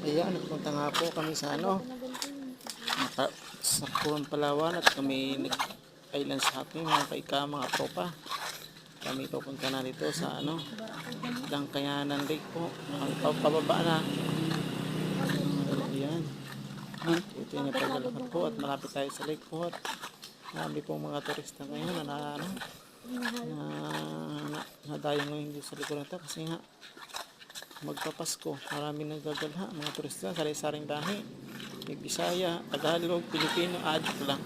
Ayan, nagpunta nga po kami sa sa Puan, Palawan at kami nag-island shopping mga kaika, mga tropa. Kami pupunta na dito sa Dangkayanan Lake po. Pababa na. Ayan. Ito yung napaglalakad po at malapit tayo sa lake po at marami pong mga turista ngayon na nadayo ngayon dito sa likod nito kasi nga magpapasko. Marami nagagalha mga turista, sari-saring lahi, Bisaya, Tagalog, Pilipino, adject lang.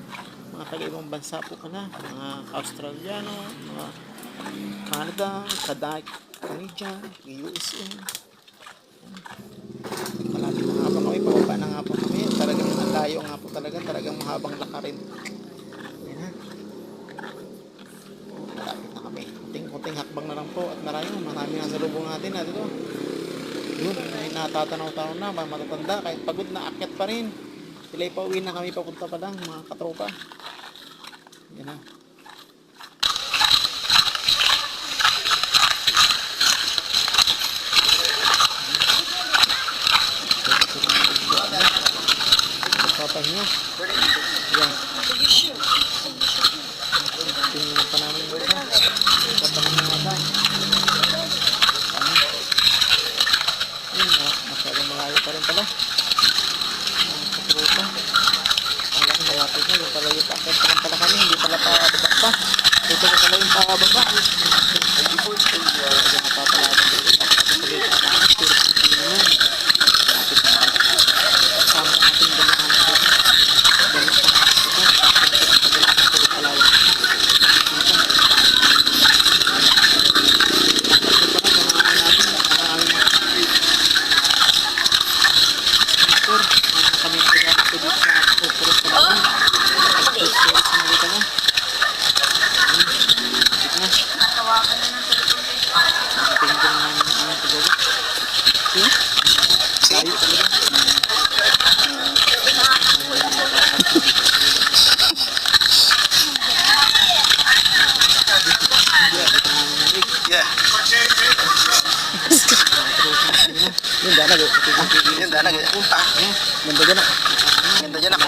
Mga taga-ibang bansa po pala, mga Australiano, mga Canada, Canadian, USA. Malapit na nga po kami, pababa na nga po kami. Talagang ang layo nga po talaga, talagang mahabang lakarin. Ayan ha. Malapit na kami. Kunting hakbang na lang po at marami nga sa lubong natin na dito. Yun, ay natatanaw-tanaw na, matatanda, kahit pagod na, akyat pa rin. Sila'y pauwi na kami, papunta pa lang, mga katropa. Yan na. Papahinga. Yan. Tingnan pa namin yung isa. Papahinga mata. Masyadong malayo pa rin pala ang katrupa. Hanggang malapit na yung pala yung paakit pa lang pala kami, hindi pala pababa pa. Dito na pala yung pababa. Hindi po ito yung napapalapit dito. Pagkakasulit na namin, pero hindi naman lapit na kasama natin dalahan dito. Dalahan pa dito. Dalahan pa dito pala yung kami kaya ako dito sa Pupuro Palawan. Pagkakasulit na dito na. Tawagan na ng telepono. Tingnan namin ang aming paggawa. See? Layo talaga. Yeah. Yung dalag. Yung dalag. Ganda dyan ako. Ganda dyan ako.